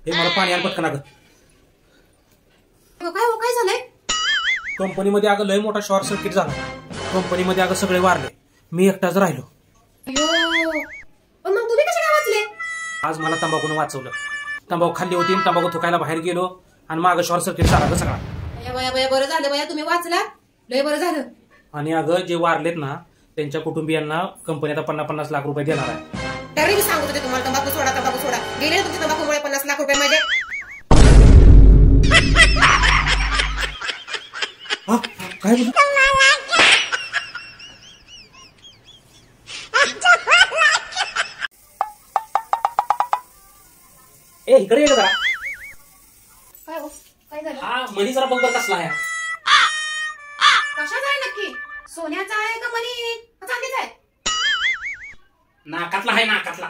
हे मला पाणी आण पटकन अगं. काय झालंय? कंपनीमध्ये अगं लय मोठा शॉर्ट सर्किट झाला. कंपनीमध्ये अगं सगळे वारले, मी एकटाच राहिलो. पण मग तुम्ही कसे काय वाचले? आज मला तंबाखून वाचवलं. तंबाखू खाल्ली होती, तंबाखू थुकायला बाहेर गेलो आणि मागं शॉर्ट सर्किट झाला ग सगळा. बया बरं झालं बया, तुम्ही वाचला, लय बरं झालं. आणि अगं जे वारलेत ना त्यांच्या कुटुंबियांना कंपनी आता 50-50 लाख रुपये देणार आहे. तरी मी सांगत होते तुम्हाला तंबाखू सोडा. गेले तुमच्या तंबाखूमुळे 50 लाख रुपये माझे. काय बोलू? ए इकडे ये जरा. काय झालं? हा मनी जरा बघ कसला आहे. कशाचा आहे नक्की? सोन्याचा आहे का मनी चांदीचा आहे? नाकातला आहे नाकातला.